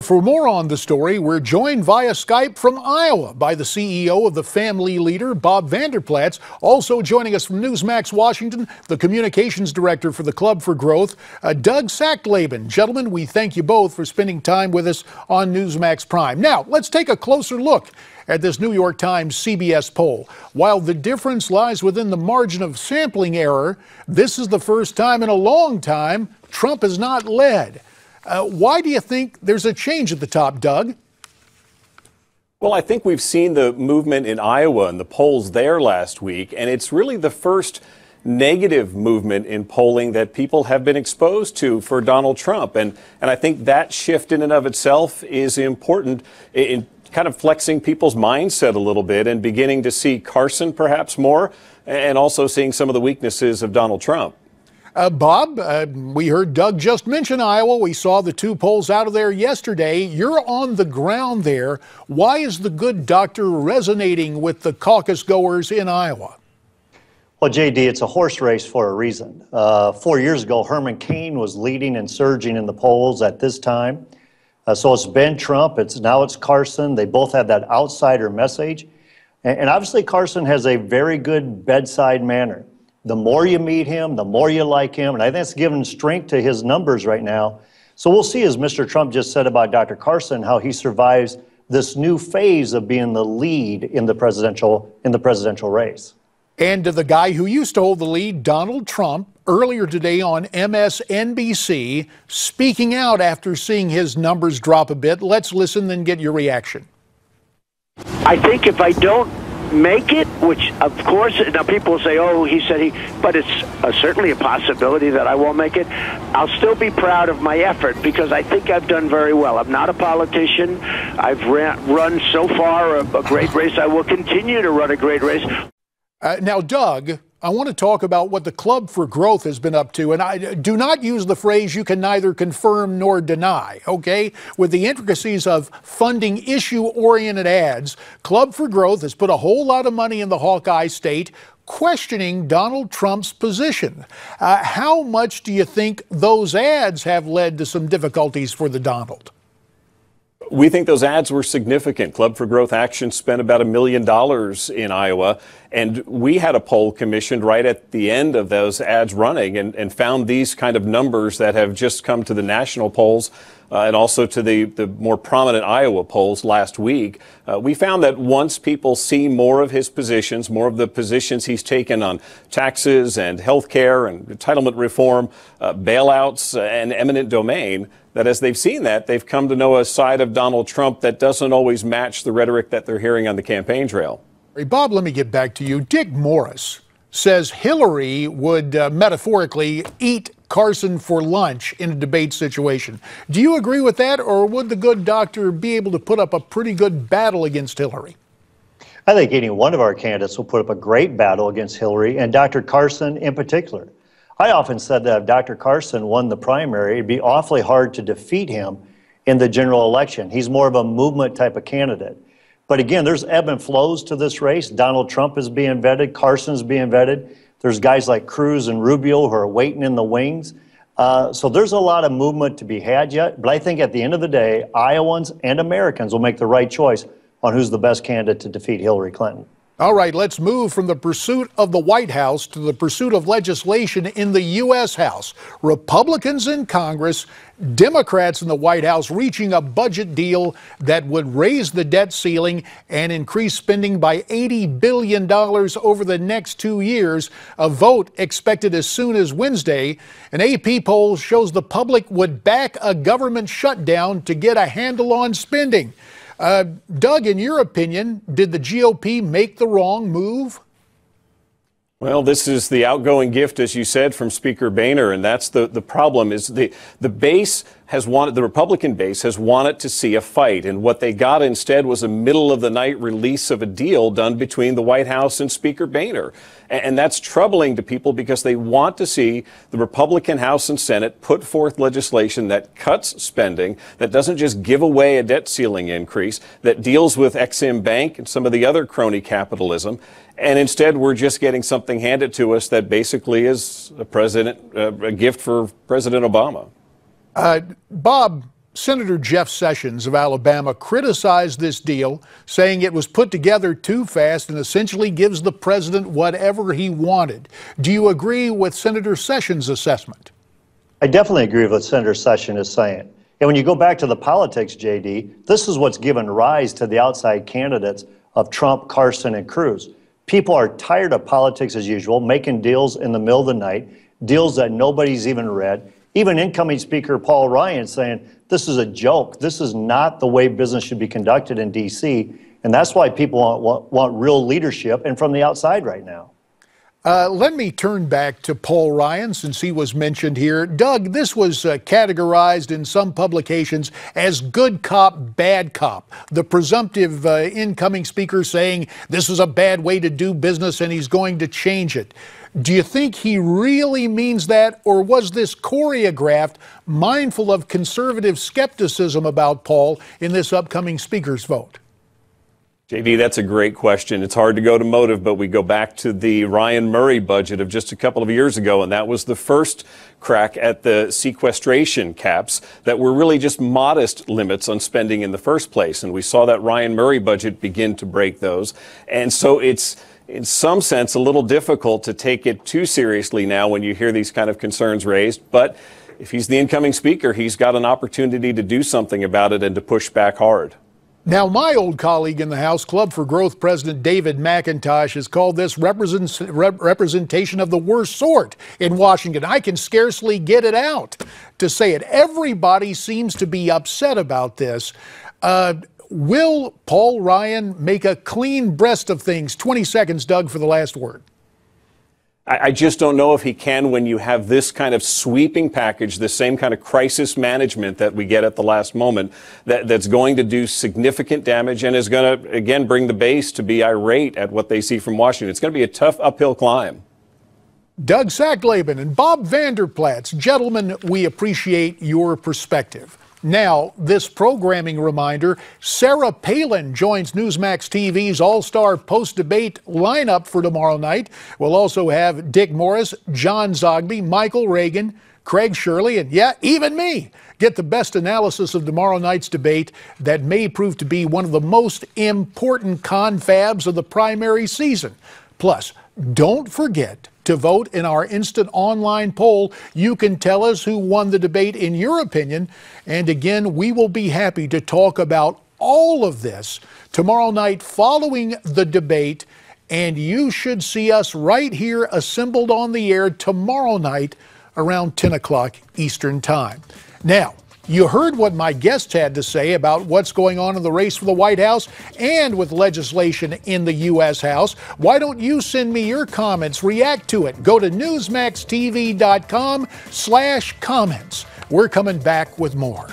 For more on the story, we're joined via Skype from Iowa by the CEO of the Family Leader, Bob Vander Plaats. Also joining us from Newsmax Washington, the communications director for the Club for Growth, Doug Sachtleben. Gentlemen, we thank you both for spending time with us on Newsmax Prime. Now, let's take a closer look at this New York Times CBS poll. While the difference lies within the margin of sampling error, this is the first time in a long time Trump has not led. Why do you think there's a change at the top, Doug? Well, I think we've seen the movement in Iowa and the polls there last week, and it's really the first negative movement in polling that people have been exposed to for Donald Trump. And I think that shift in and of itself is important in kind of flexing people's mindset a little bit and beginning to see Carson perhaps more, and also seeing some of the weaknesses of Donald Trump. Bob, we heard Doug just mention Iowa. We saw the two polls out of there yesterday. You're on the ground there. Why is the good doctor resonating with the caucus goers in Iowa? Well, JD, it's a horse race for a reason. 4 years ago, Herman Cain was leading and surging in the polls at this time. So it's been Trump. Now it's Carson. They both have that outsider message. And obviously, Carson has a very good bedside manner. The more you meet him, the more you like him. And I think it's given strength to his numbers right now. So we'll see, as Mr. Trump just said about Dr. Carson, how he survives this new phase of being the lead in the presidential race. And to the guy who used to hold the lead, Donald Trump, earlier today on MSNBC, speaking out after seeing his numbers drop a bit. Let's listen and get your reaction. I think if I don't make it, which of course now people will say, oh, he said but it's certainly a possibility that I won't make it. I'll still be proud of my effort because I think I've done very well. I'm not a politician. I've run so far a great race. I will continue to run a great race. Now, Doug, I want to talk about what the Club for Growth has been up to, and I do not use the phrase you can neither confirm nor deny, okay? With the intricacies of funding issue-oriented ads, Club for Growth has put a whole lot of money in the Hawkeye state, questioning Donald Trump's position. How much do you think those ads have led to some difficulties for the Donald? We think those ads were significant. Club for Growth Action spent about $1 million in Iowa, and we had a poll commissioned right at the end of those ads running and found these kind of numbers that have just come to the national polls and also to the more prominent Iowa polls last week. We found that once people see more of his positions, more of the positions he's taken on taxes and health care and entitlement reform, bailouts and eminent domain, that as they've seen that, they've come to know a side of Donald Trump that doesn't always match the rhetoric that they're hearing on the campaign trail. Hey, Bob, let me get back to you. Dick Morris says Hillary would metaphorically eat Carson for lunch in a debate situation. Do you agree with that, or would the good doctor be able to put up a pretty good battle against Hillary? I think any one of our candidates will put up a great battle against Hillary, and Dr. Carson in particular. I often said that if Dr. Carson won the primary, it'd be awfully hard to defeat him in the general election. He's more of a movement type of candidate. But again, there's ebb and flows to this race. Donald Trump is being vetted. Carson's being vetted. There's guys like Cruz and Rubio who are waiting in the wings. So there's a lot of movement to be had yet. But I think at the end of the day, Iowans and Americans will make the right choice on who's the best candidate to defeat Hillary Clinton. All right, let's move from the pursuit of the White House to the pursuit of legislation in the U.S. House. Republicans in Congress, Democrats in the White House reaching a budget deal that would raise the debt ceiling and increase spending by $80 billion over the next 2 years. A vote expected as soon as Wednesday. An AP poll shows the public would back a government shutdown to get a handle on spending. Doug, in your opinion, did the GOP make the wrong move? Well, this is the outgoing gift, as you said, from Speaker Boehner, and that's the problem is the base has wanted, the Republican base has wanted to see a fight, and what they got instead was a middle-of-the-night release of a deal done between the White House and Speaker Boehner. And that's troubling to people because they want to see the Republican House and Senate put forth legislation that cuts spending, that doesn't just give away a debt ceiling increase, that deals with Exim Bank and some of the other crony capitalism. And instead, we're just getting something handed to us that basically is a gift for President Obama. Bob, Senator Jeff Sessions of Alabama criticized this deal, saying it was put together too fast and essentially gives the president whatever he wanted. Do you agree with Senator Sessions' assessment? I definitely agree with what Senator Sessions is saying. And when you go back to the politics, JD, this is what's given rise to the outside candidates of Trump, Carson, and Cruz. People are tired of politics as usual, making deals in the middle of the night, deals that nobody's even read. Even incoming Speaker Paul Ryan saying, this is a joke. This is not the way business should be conducted in D.C. And that's why people want real leadership and from the outside right now. Let me turn back to Paul Ryan, since he was mentioned here. Doug, this was categorized in some publications as good cop, bad cop. The presumptive incoming speaker saying this is a bad way to do business and he's going to change it. Do you think he really means that, or was this choreographed, mindful of conservative skepticism about Paul in this upcoming speaker's vote? JV, that's a great question. It's hard to go to motive, but we go back to the Ryan Murray budget of just a couple of years ago, and that was the first crack at the sequestration caps that were really just modest limits on spending in the first place. And we saw that Ryan Murray budget begin to break those. And so it's, in some sense, a little difficult to take it too seriously now when you hear these kind of concerns raised. But if he's the incoming speaker, he's got an opportunity to do something about it and to push back hard. Now, my old colleague in the House, Club for Growth President David McIntosh, has called this representation of the worst sort in Washington. I can scarcely get it out to say it. Everybody seems to be upset about this. Will Paul Ryan make a clean breast of things? 20 seconds, Doug, for the last word. I just don't know if he can when you have this kind of sweeping package, the same kind of crisis management that we get at the last moment, that's going to do significant damage and is going to, again, bring the base to be irate at what they see from Washington. It's going to be a tough uphill climb. Doug Sachtleben and Bob Vander Plaats, gentlemen, we appreciate your perspective. Now, this programming reminder, Sarah Palin joins Newsmax TV's all-star post-debate lineup for tomorrow night. We'll also have Dick Morris, John Zogby, Michael Reagan, Craig Shirley, and yeah, even me. Get the best analysis of tomorrow night's debate that may prove to be one of the most important confabs of the primary season. Plus, don't forget to vote in our instant online poll. You can tell us who won the debate in your opinion. And again, we will be happy to talk about all of this tomorrow night following the debate. And you should see us right here assembled on the air tomorrow night around 10 o'clock Eastern Time. Now, you heard what my guests had to say about what's going on in the race for the White House and with legislation in the U.S. House. Why don't you send me your comments, react to it? Go to newsmaxtv.com/comments. We're coming back with more.